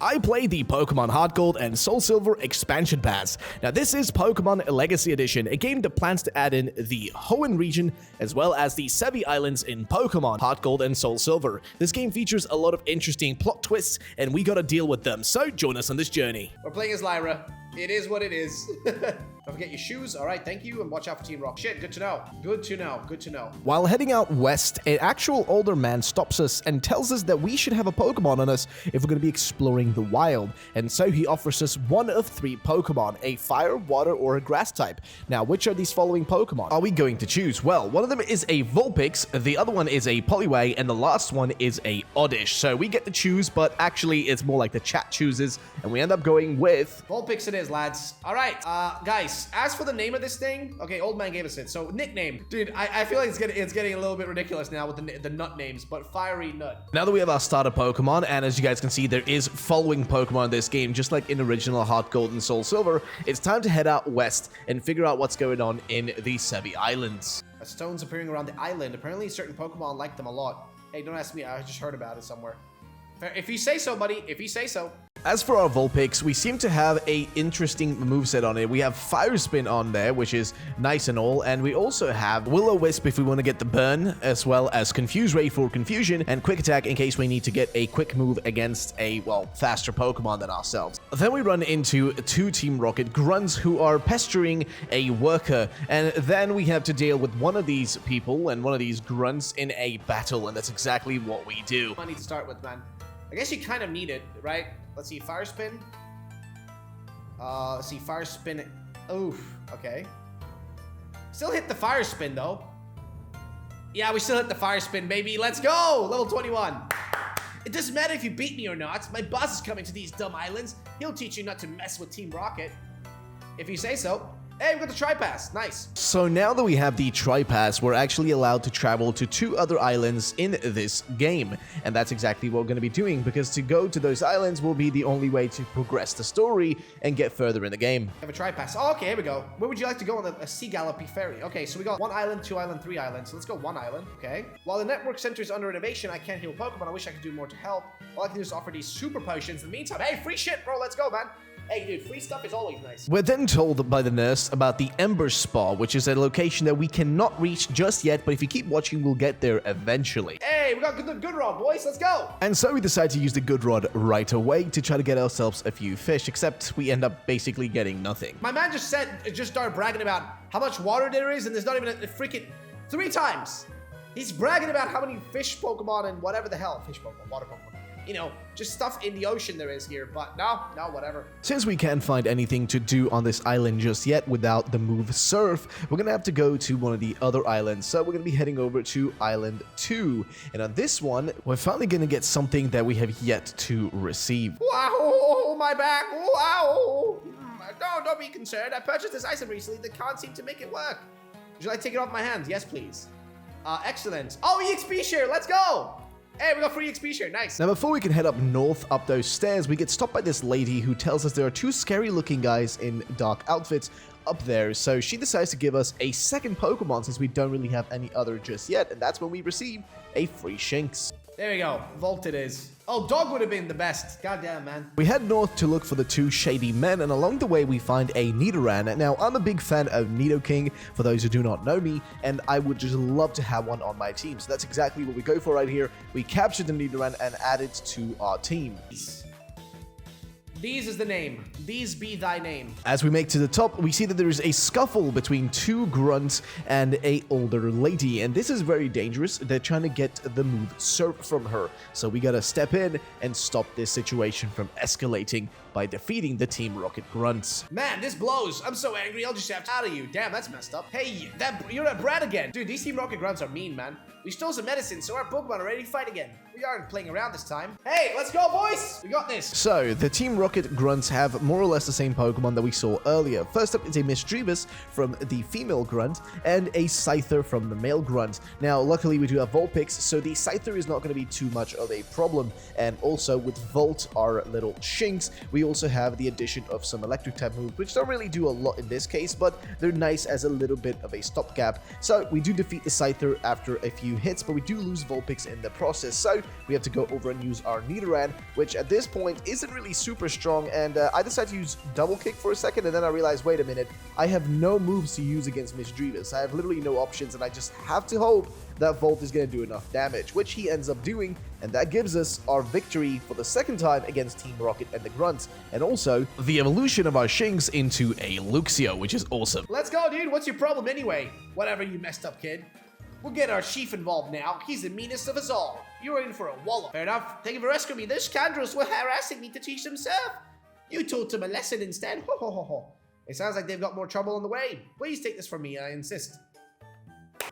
I played the Pokemon Heartgold and SoulSilver expansion pass. Now this is Pokemon Legacy Edition, a game that plans to add in the Hoenn region as well as the Sevii Islands in Pokemon Heartgold and SoulSilver. This game features a lot of interesting plot twists and we gotta deal with them, so join us on this journey. We're playing as Lyra. It is what it is. Don't forget your shoes. All right, thank you, and watch out for Team Rock. Shit, good to know. Good to know. Good to know. While heading out west, an actual older man stops us and tells us that we should have a Pokemon on us if we're going to be exploring the wild. And so he offers us one of 3 Pokemon, a fire, water, or a grass type. Now, which are these following Pokemon are we going to choose? Well, one of them is a Vulpix, the other one is a Poliwag, and the last one is a Oddish. So we get to choose, but actually it's more like the chat chooses, and we end up going with Vulpix it is, lads. All right, guys, as for the name of this thing, okay, old man gave us it. So nickname, dude, I feel like it's getting a little bit ridiculous now with the nut names, but Fiery Nut. Now that we have our starter Pokemon, and as you guys can see, there is following Pokemon in this game, just like in original Heartgold and SoulSilver, it's time to head out west and figure out what's going on in the Sevii Islands. Stones appearing around the island. Apparently, certain Pokemon like them a lot. Hey, don't ask me. I just heard about it somewhere. If you say so, buddy. If you say so. As for our Vulpix, we seem to have a interesting moveset on it. We have Fire Spin on there, which is nice and all, and we also have Will-O-Wisp if we want to get the burn, as well as Confuse Ray for confusion, and Quick Attack in case we need to get a quick move against a, well, faster Pokemon than ourselves. Then we run into 2 Team Rocket grunts who are pestering a worker, and then we have to deal with one of these people and one of these grunts in a battle, and that's exactly what we do. I need to start with, man. I guess you kind of need it, right? Let's see, Fire Spin. Let's see, Fire Spin. Oof, okay. Still hit the Fire Spin, though. Yeah, we still hit the Fire Spin, baby. Let's go! Level 21. It doesn't matter if you beat me or not. My boss is coming to these dumb islands. He'll teach you not to mess with Team Rocket. If you say so. Hey, we got the Tri-Pass. Nice. So now that we have the Tri-Pass, we're actually allowed to travel to 2 other islands in this game. And that's exactly what we're going to be doing, because to go to those islands will be the only way to progress the story and get further in the game. We have a Tri-Pass. Oh, okay, here we go. Where would you like to go on a Sea Gallopy Ferry? Okay, so we got 1 island, 2 island, 3 islands. So let's go 1 island, okay? While the network center is under innovation, I can't heal Pokemon. I wish I could do more to help. All I can do is offer these super potions. In the meantime, hey, free shit, bro. Let's go, man. Hey, dude, free stuff is always nice. We're then told by the nurse about the Ember Spa, which is a location that we cannot reach just yet, but if you keep watching, we'll get there eventually. Hey, we got the good rod, boys. Let's go. And so we decide to use the good rod right away to try to get ourselves a few fish, except we end up basically getting nothing. My man just started bragging about how much water there is, and there's not even a freaking 3 times. He's bragging about how many fish Pokemon and whatever the hell. Fish Pokemon, water Pokemon. You know, just stuff in the ocean there is here, but no, whatever. Since we can't find anything to do on this island just yet without the move Surf, we're gonna have to go to one of the other islands. So we're gonna be heading over to Island 2. And on this one, we're finally gonna get something that we have yet to receive. Wow, my back, wow. Don't be concerned. I purchased this item recently that can't seem to make it work. Would you like to take it off my hands? Yes, please. Excellent. Oh, EXP share, let's go. Hey, we got free XP share. Nice. Now, before we can head up north up those stairs, we get stopped by this lady who tells us there are 2 scary-looking guys in dark outfits up there. So she decides to give us a second Pokemon since we don't really have any other just yet. And that's when we receive a free Shinx. There we go. Volt it is. Oh, dog would have been the best. Goddamn, man. We head north to look for the 2 shady men, and along the way we find a Nidoran. Now, I'm a big fan of Nidoking, for those who do not know me, and I would just love to have one on my team. So that's exactly what we go for right here. We capture the Nidoran and add it to our team. These is the name. These be thy name. As we make to the top, we see that there is a scuffle between 2 grunts and a older lady, and this is very dangerous. They're trying to get the move Surf from her, so we gotta step in and stop this situation from escalating by defeating the Team Rocket grunts. Man, this blows. I'm so angry, I'll just have to out of you. Damn, that's messed up. Hey, you're that brat again. Dude, these Team Rocket grunts are mean, man. We stole some medicine, so our Pokemon are ready to fight again. We aren't playing around this time. Hey, let's go, boys! We got this. So, the Team Rocket grunts have more or less the same Pokemon that we saw earlier. First up is a Misdreavus from the female grunt, and a Scyther from the male grunt. Now, luckily we do have Vulpix, so the Scyther is not going to be too much of a problem. And also, with Volt, our little Shinx, we also have the addition of some electric type moves, which don't really do a lot in this case, but they're nice as a little bit of a stopgap. So, we do defeat the Scyther after a few few hits, but we do lose Vulpix in the process. So we have to go over and use our Nidoran, which at this point isn't really super strong. And I decided to use Double Kick for a second, and then I realized, wait a minute, I have no moves to use against Misdreavus. I have literally no options, and I just have to hope that Volt is going to do enough damage, which he ends up doing, and that gives us our victory for the second time against Team Rocket and the Grunts, and also the evolution of our Shinx into a Luxio, which is awesome. Let's go, dude. What's your problem anyway? Whatever, you messed up kid. We'll get our chief involved now. He's the meanest of us all. You're in for a wallop. Fair enough. Thank you for rescuing me. Those scoundrels were harassing me to teach them surf. You taught them a lesson instead. Ho ho ho ho. It sounds like they've got more trouble on the way. Please take this from me, I insist.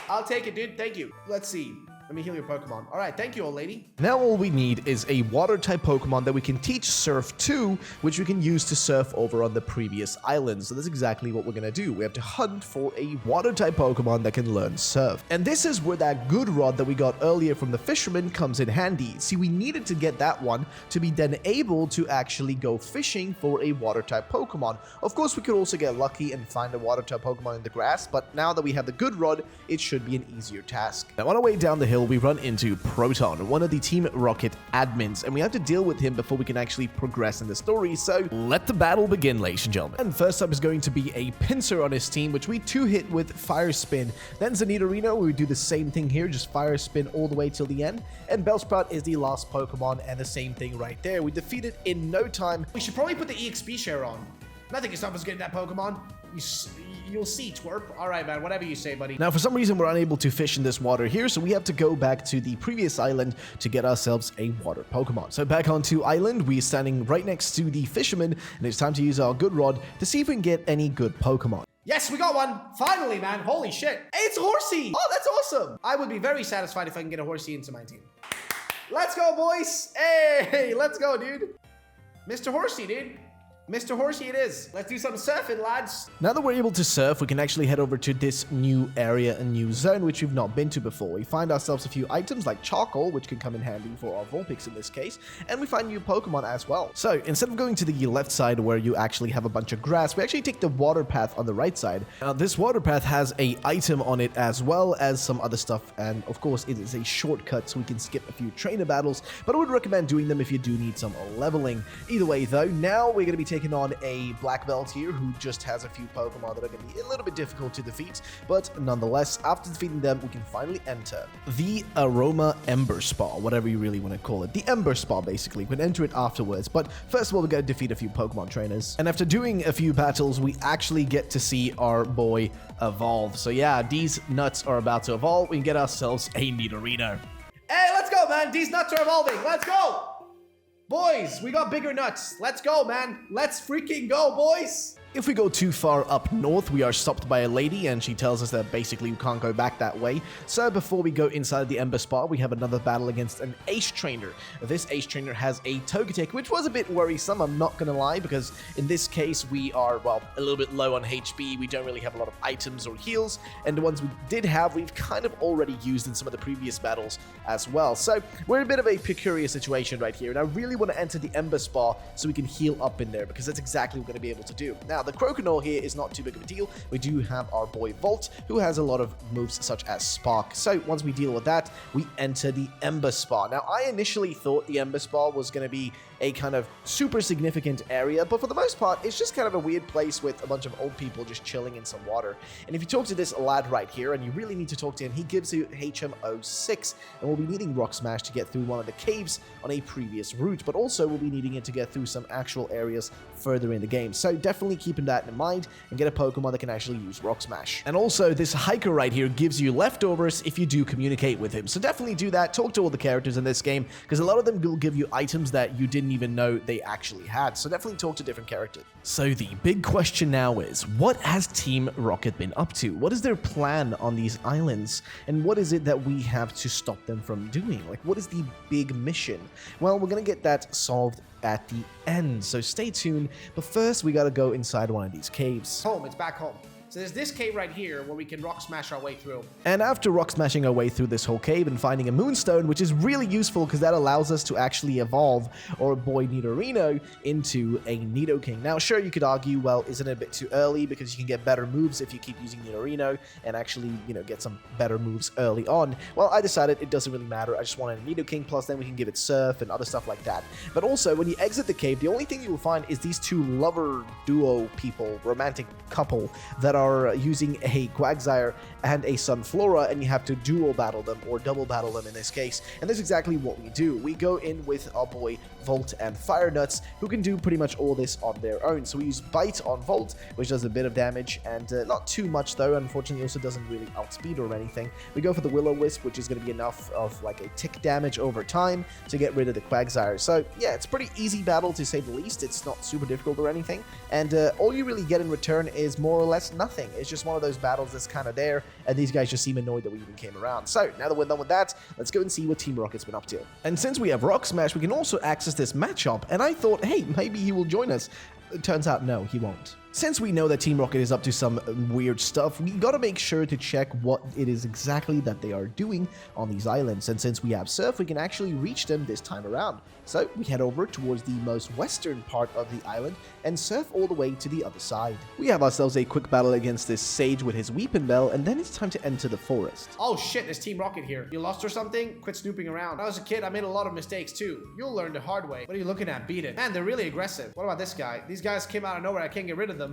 I'll take it, dude. Thank you. Let's see. Let me heal your Pokemon. All right, thank you, old lady. Now all we need is a water-type Pokemon that we can teach Surf to, which we can use to surf over on the previous island. So that's exactly what we're going to do. We have to hunt for a water-type Pokemon that can learn Surf. And this is where that good rod that we got earlier from the fisherman comes in handy. See, we needed to get that one to be then able to actually go fishing for a water-type Pokemon. Of course, we could also get lucky and find a water-type Pokemon in the grass, but now that we have the good rod, it should be an easier task. Now, on our way down the hill, we run into Proton, one of the Team Rocket admins, and we have to deal with him before we can actually progress in the story, so let the battle begin, ladies and gentlemen. And first up is going to be a Pinsir on his team, which we 2-hit with Fire Spin. Then Zanidorino, we do the same thing here, just Fire Spin all the way till the end. And Bellsprout is the last Pokemon, and the same thing right there. We defeat it in no time. We should probably put the EXP share on. Nothing can stop us getting that Pokemon. You'll see, twerp. All right, man, whatever you say, buddy. Now, for some reason, we're unable to fish in this water here, so we have to go back to the previous island to get ourselves a water Pokemon. So back onto island, we're standing right next to the fisherman, and it's time to use our good rod to see if we can get any good Pokemon. Yes, we got one. Finally, man. Holy shit. Hey, it's a Horsey. Oh, that's awesome. I would be very satisfied if I can get a Horsey into my team. Let's go, boys. Hey, let's go, dude. Mr. Horsey, dude. Mr. Horsey it is. Let's do some surfing, lads. Now that we're able to surf, we can actually head over to this new area, a new zone, which we've not been to before. We find ourselves a few items like charcoal, which can come in handy for our Vulpix in this case, and we find new Pokemon as well. So instead of going to the left side where you actually have a bunch of grass, we actually take the water path on the right side. Now this water path has a item on it as well as some other stuff, and of course it is a shortcut so we can skip a few trainer battles, but I would recommend doing them if you do need some leveling. Either way though, now we're going to be taking on a black belt here who just has a few Pokemon that are going to be a little bit difficult to defeat, but nonetheless, after defeating them, we can finally enter the Aroma Ember Spa, whatever you really want to call it. The Ember Spa, basically. We can enter it afterwards, but first of all, we're going to defeat a few Pokemon trainers. And after doing a few battles, we actually get to see our boy evolve. So yeah, these nuts are about to evolve. We can get ourselves a Nidorino. Hey, let's go, man. These nuts are evolving. Let's go. Boys, we got bigger nuts. Let's go, man. Let's freaking go, boys. If we go too far up north, we are stopped by a lady, and she tells us that basically we can't go back that way. So before we go inside the Ember Spa, we have another battle against an Ace Trainer. This Ace Trainer has a Togetic, which was a bit worrisome, I'm not gonna lie, because in this case, we are, well, a little bit low on HP. We don't really have a lot of items or heals, and the ones we did have, we've kind of already used in some of the previous battles as well. So we're in a bit of a precarious situation right here, and I really want to enter the Ember Spa so we can heal up in there, because that's exactly what we're going to be able to do. Now, the Croconaw here is not too big of a deal. We do have our boy Volt, who has a lot of moves such as Spark. So once we deal with that, we enter the Ember Spa. Now, I initially thought the Ember Spa was going to be a kind of super significant area, but for the most part, it's just kind of a weird place with a bunch of old people just chilling in some water. And if you talk to this lad right here, and you really need to talk to him, he gives you HM06, and we'll be needing Rock Smash to get through one of the caves on a previous route, but also we'll be needing it to get through some actual areas further in the game. So definitely keeping that in mind and get a Pokemon that can actually use Rock Smash. And also, this hiker right here gives you leftovers if you do communicate with him. So definitely do that. Talk to all the characters in this game, because a lot of them will give you items that you didn't even know they actually had. So definitely talk to different characters. So the big question now is, what has Team Rocket been up to? What is their plan on these islands? And what is it that we have to stop them from doing? Like, what is the big mission? Well, we're going to get that solved at the end, so stay tuned. But first, we got to go inside one of these caves. Home, it's back home. So there's this cave right here where we can rock smash our way through. And after rock smashing our way through this whole cave and finding a moonstone, which is really useful because that allows us to actually evolve our boy Nidorino into a Nidoking. Now, sure, you could argue, well, isn't it a bit too early because you can get better moves if you keep using Nidorino and actually, you know, get some better moves early on. Well, I decided it doesn't really matter. I just wanted a Nidoking, plus then we can give it Surf and other stuff like that. But also, when you exit the cave, the only thing you will find is these two lover duo people, romantic couple, that are using a Quagsire and a Sunflora, and you have to dual battle them, or double battle them in this case. And that's exactly what we do. We go in with our boy Volt and Fire Nuts, who can do pretty much all this on their own. So we use Bite on Volt, which does a bit of damage, and not too much though. Unfortunately, also doesn't really outspeed or anything. We go for the Will-O-Wisp, which is going to be enough of like a tick damage over time to get rid of the Quagsire. So yeah, it's a pretty easy battle to say the least. It's not super difficult or anything, and all you really get in return is more or less nothing. It's just one of those battles that's kind of there, and these guys just seem annoyed that we even came around. So now that we're done with that, let's go and see what Team Rocket's been up to. And since we have Rock Smash, we can also access this matchup, and I thought, hey, maybe he will join us. It turns out, no, he won't. Since we know that Team Rocket is up to some weird stuff, we gotta make sure to check what it is exactly that they are doing on these islands. And since we have Surf, we can actually reach them this time around. So we head over towards the most western part of the island and surf all the way to the other side. We have ourselves a quick battle against this Sage with his Weeping Bell, and then it's time to enter the forest. Oh shit, there's Team Rocket here. You lost or something? Quit snooping around. When I was a kid, I made a lot of mistakes too. You'll learn the hard way. What are you looking at? Beat it. Man, they're really aggressive. What about this guy? These guys came out of nowhere. I can't get rid of them.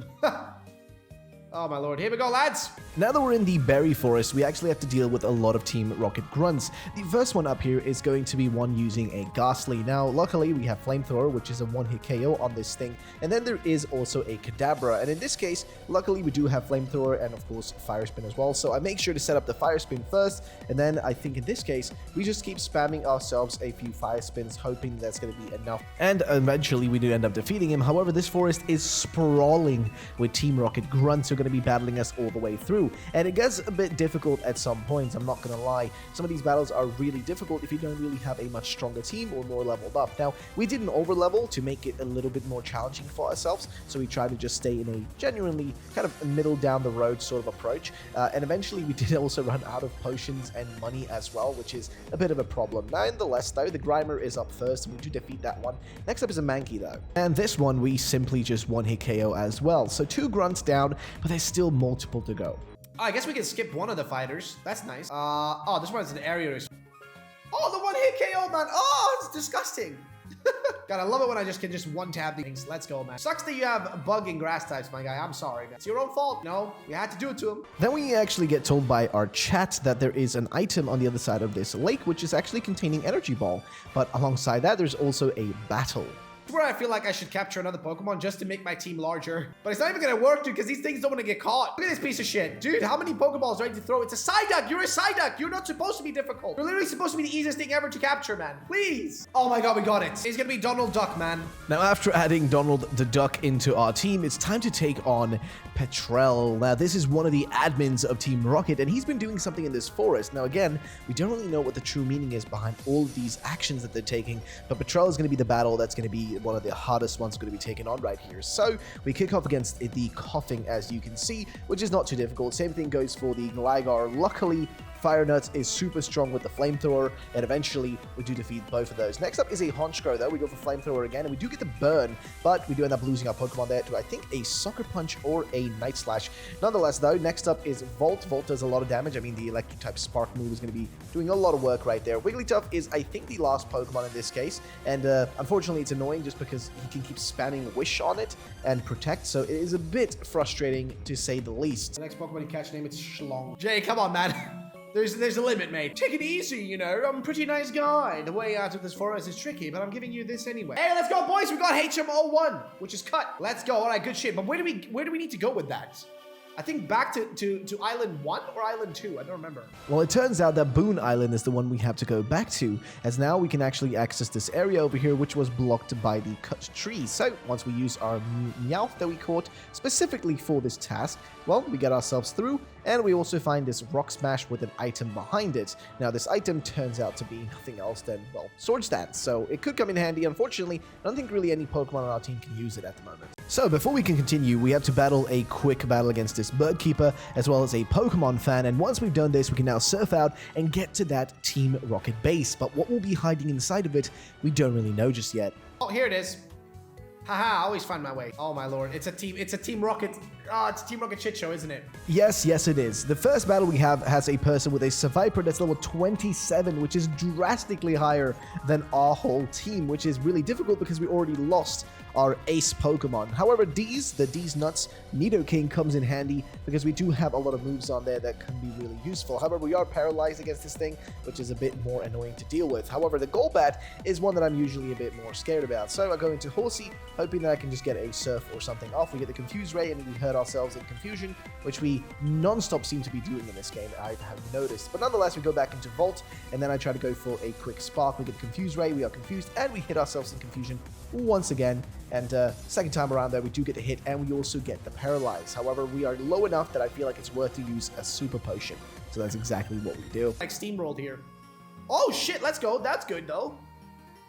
Oh my lord, here we go, lads! Now that we're in the berry forest, we actually have to deal with a lot of Team Rocket grunts. The first one up here is going to be one using a Ghastly. Now, luckily, we have Flamethrower, which is a one-hit KO on this thing, and then there is also a Kadabra, and in this case, luckily, we do have Flamethrower and, of course, Fire Spin as well, so I make sure to set up the Fire Spin first, and then I think in this case, we just keep spamming ourselves a few Fire Spins, hoping that's going to be enough, and eventually, we do end up defeating him. However, this forest is sprawling with Team Rocket grunts who are going to be battling us all the way through, and it gets a bit difficult at some points. I'm not gonna lie, some of these battles are really difficult if you don't really have a much stronger team or more leveled up. Now, we did an over level to make it a little bit more challenging for ourselves, so we tried to just stay in a genuinely kind of middle down the road sort of approach, and eventually we did also run out of potions and money as well, which is a bit of a problem. Nonetheless though, the Grimer is up first, and we do defeat that one. Next up is a Mankey though, and this one we simply just one-hit KO as well. So 2 grunts down, but there's still multiple to go. Oh, I guess we can skip one of the fighters. That's nice. Oh, this one's an area. Oh, the one-hit KO, man. Oh, it's disgusting. God, I love it when I just can one-tap things. Let's go, man. Sucks that you have bug and grass types, my guy. I'm sorry, man. It's your own fault. No, you had to do it to him. Then we actually get told by our chat that there is an item on the other side of this lake, which is actually containing Energy Ball. But alongside that, there's also a battle. Where I feel like I should capture another Pokemon just to make my team larger. But it's not even gonna work, dude, because these things don't want to get caught. Look at this piece of shit. Dude, how many Pokeballs are ready to throw? It's a Psyduck. You're a Psyduck. You're not supposed to be difficult. You're literally supposed to be the easiest thing ever to capture, man. Please. Oh my god, we got it. It's gonna be Donald Duck, man. Now, after adding Donald the Duck into our team, it's time to take on Petrel. Now, this is one of the admins of Team Rocket, and he's been doing something in this forest. Now, again, we don't really know what the true meaning is behind all of these actions that they're taking, but Petrel is going to be the battle that's going to be one of the hardest one's going to be taken on right here. So we kick off against the Coughing, as you can see, which is not too difficult. Same thing goes for the Gligar. Luckily, Fire Nuts is super strong with the Flamethrower, and eventually we do defeat both of those. Next up is a Honchkrow, though. We go for Flamethrower again, and we do get the burn, but we do end up losing our Pokemon there to, I think, a Sucker Punch or a Night Slash. Nonetheless, though, next up is Volt. Volt does a lot of damage. I mean, the Electric-type Spark move is going to be doing a lot of work right there. Wigglytuff is, I think, the last Pokemon in this case, and unfortunately, it's annoying just because he can keep spamming Wish on it and Protect, so it is a bit frustrating, to say the least. The next Pokemon you catch, name it's Schlong. Jay, come on, man. There's a limit, mate. Take it easy, you know. I'm a pretty nice guy. The way out of this forest is tricky, but I'm giving you this anyway. Hey, let's go, boys. We got HM01, which is cut. Let's go. All right, good shit. But where do we need to go with that? I think back to Island 1 or Island 2. I don't remember. Well, it turns out that Boone Island is the one we have to go back to, as now we can actually access this area over here, which was blocked by the cut tree. So once we use our Meowth that we caught specifically for this task, well, we get ourselves through, and we also find this Rock Smash with an item behind it. Now, this item turns out to be nothing else than, well, Sword Stance, so it could come in handy. Unfortunately, I don't think really any Pokemon on our team can use it at the moment. So before we can continue, we have to battle a quick battle against this bird keeper as well as a Pokemon fan, and once we've done this we can now surf out and get to that Team Rocket base, but what will be hiding inside of it we don't really know just yet. Oh, here it is. Haha, I always find my way. Oh my lord, it's a Team Rocket. It's a Team Rocket shit show, isn't it? Yes, it is. The first battle we have has a person with a Seviper that's level 27, which is drastically higher than our whole team, which is really difficult because we already lost our ace Pokemon. However, the D's Nuts Nidoking comes in handy because we do have a lot of moves on there that can be really useful. However, we are paralyzed against this thing, which is a bit more annoying to deal with. However, the Golbat is one that I'm usually a bit more scared about. So I go into Horsey, hoping that I can just get a Surf or something off. We get the Confuse Ray and we hurt ourselves in Confusion, which we non-stop seem to be doing in this game, I have noticed. But nonetheless, we go back into Volt, and then I try to go for a quick Spark. We get Confuse Ray, we are confused, and we hit ourselves in Confusion once again. And second time around there, we do get a hit, and we also get the Paralyze. However, we are low enough that I feel like it's worth to use a Super Potion. So that's exactly what we do. Like steamrolled here. Oh shit, let's go. That's good though.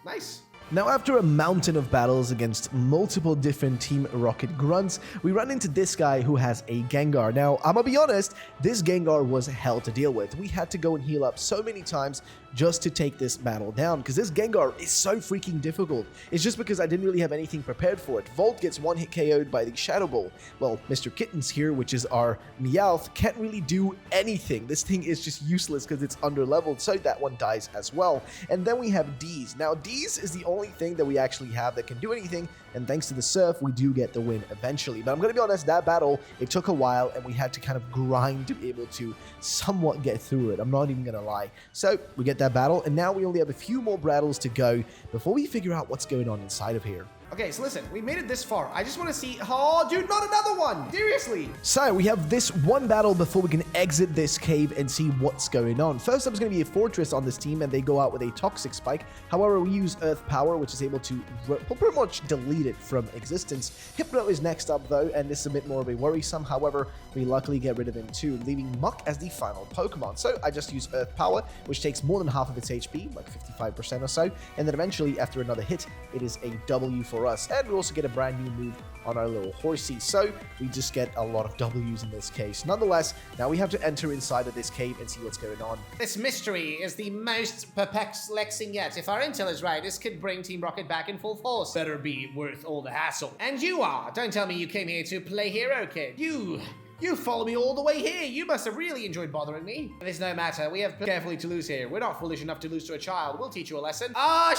Nice. Now, after a mountain of battles against multiple different Team Rocket grunts, we run into this guy who has a Gengar. Now, I'm gonna be honest, this Gengar was hell to deal with. We had to go and heal up so many times just to take this battle down, because this Gengar is so freaking difficult. It's just because I didn't really have anything prepared for it. Volt gets one hit KO'd by the Shadow Ball. Well, Mr. Kittens here, which is our Meowth, can't really do anything. This thing is just useless because it's under-leveled, so that one dies as well. And then we have D's. Now, D's is the only thing that we actually have that can do anything, and thanks to the Surf, we do get the win eventually. But I'm gonna be honest, that battle, it took a while, and we had to kind of grind to be able to somewhat get through it. I'm not even gonna lie. So, we get that battle, and now we only have a few more battles to go before we figure out what's going on inside of here. Okay, so listen, we made it this far. I just want to see... Oh, dude, not another one! Seriously! So, we have this one battle before we can exit this cave and see what's going on. First up is going to be a Fortress on this team, and they go out with a Toxic Spike. However, we use Earth Power, which is able to pretty much delete it from existence. Hypno is next up, though, and this is a bit more of a worrisome. However, we luckily get rid of him too, leaving Muck as the final Pokemon. So, I just use Earth Power, which takes more than half of its HP, like 55% or so, and then eventually, after another hit, it is a W for us, and we also get a brand new move on our little Horsey, so we just get a lot of W's in this case. Nonetheless, now we have to enter inside of this cave and see what's going on. This mystery is the most perplexing yet. If our intel is right, this could bring Team Rocket back in full force. Better be worth all the hassle. And you are! Don't tell me you came here to play hero, kid. You followed me all the way here. You must have really enjoyed bothering me. It is no matter. We have carefully to lose here. We're not foolish enough to lose to a child. We'll teach you a lesson.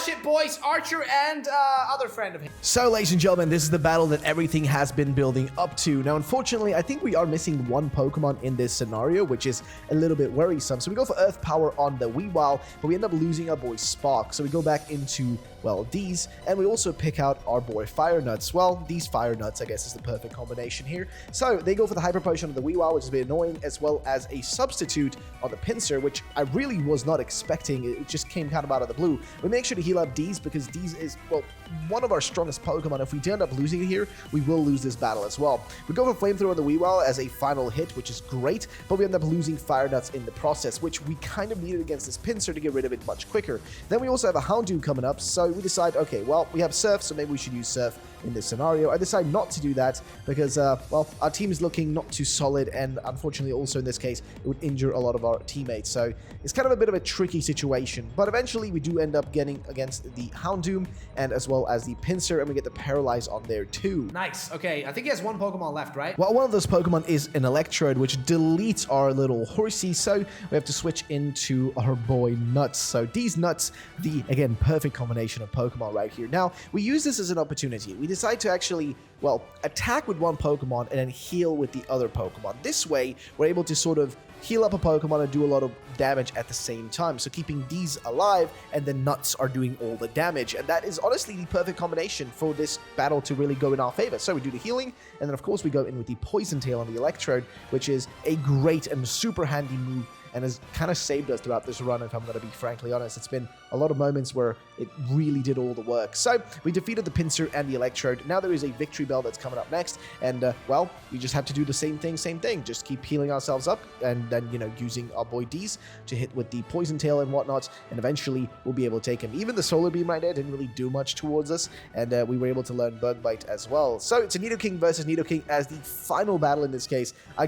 Shit, boys. Archer and other friend of his. So, ladies and gentlemen, this is the battle that everything has been building up to. Now, unfortunately, I think we are missing one Pokemon in this scenario, which is a little bit worrisome. So we go for Earth Power on the Weavile, but we end up losing our boy Spark. So we go back into, well, these, and we also pick out our boy Fire Nuts. Well, these Fire Nuts, I guess, is the perfect combination here. So they go for the Hyper Potion of the Weavile, which is a bit annoying, as well as a substitute on the Pinsir, which I really was not expecting. It just came kind of out of the blue. We make sure to heal up D's because D's is, well, one of our strongest Pokemon. If we do end up losing it here, we will lose this battle as well. We go for Flamethrower on the Weavile as a final hit, which is great, but we end up losing Fire Nuts in the process, which we kind of needed against this Pinsir to get rid of it much quicker. Then we also have a Houndoom coming up, so we decide, okay, well, we have Surf, so maybe we should use Surf in this scenario. I decide not to do that because, well, our team is looking not too solid, and unfortunately also in this case, it would injure a lot of our teammates. So it's kind of a bit of a tricky situation, but eventually we do end up getting against the Houndoom and as well as the Pinsir, and we get the Paralyze on there too. Nice. Okay, I think he has one Pokemon left, right? Well, one of those Pokemon is an Electrode, which deletes our little Horsey, so we have to switch into our boy Nuts. So these Nuts, the, again, perfect combination of Pokemon right here. Now, we use this as an opportunity. We decide to actually, well, attack with one Pokemon and then heal with the other Pokemon. This way, we're able to sort of heal up a Pokemon and do a lot of damage at the same time. So keeping these alive and the Nuts are doing all the damage. And that is honestly the perfect combination for this battle to really go in our favor. So we do the healing, and then of course we go in with the Poison Tail on the Electrode, which is a great and super handy move and has kind of saved us throughout this run, if I'm going to be frankly honest. It's been a lot of moments where it really did all the work. So we defeated the pincer and the electrode. Now there is a victory bell that's coming up next, and well, we just have to do the same thing. Just keep healing ourselves up, and then, you know, using our boy D's to hit with the poison tail and whatnot, and eventually we'll be able to take him. Even the solar beam right there didn't really do much towards us, and we were able to learn Bug Bite as well. So it's a Nidoking versus Nidoking as the final battle in this case. I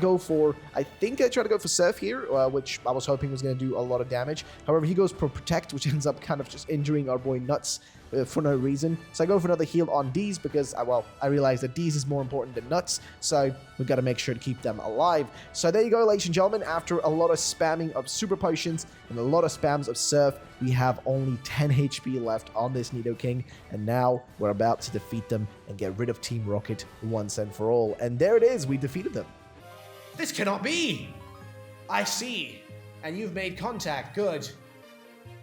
think I try to go for Surf here, which I was hoping was going to do a lot of damage. However, he goes for Protect, which ends up kind of just injuring our boy Nuts for no reason. So I go for another heal on D's because, I realized that D's is more important than Nuts, so we've got to make sure to keep them alive. So there you go, ladies and gentlemen. After a lot of spamming of Super Potions and a lot of spams of Surf, we have only 10 HP left on this Nidoking, and now we're about to defeat them and get rid of Team Rocket once and for all. And there it is, we defeated them. This cannot be! I see. And you've made contact. Good.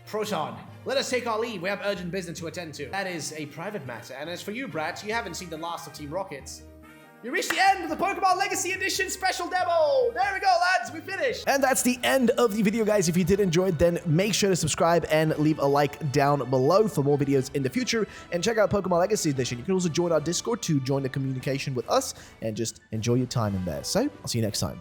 Proton, let us take our leave. We have urgent business to attend to. That is a private matter. And as for you, Brat, you haven't seen the last of Team Rockets. You reached the end of the Pokemon Legacy Edition special demo. There we go, lads. We finished. And that's the end of the video, guys. If you did enjoy it, then make sure to subscribe and leave a like down below for more videos in the future. And check out Pokemon Legacy Edition. You can also join our Discord to join the communication with us and just enjoy your time in there. So I'll see you next time.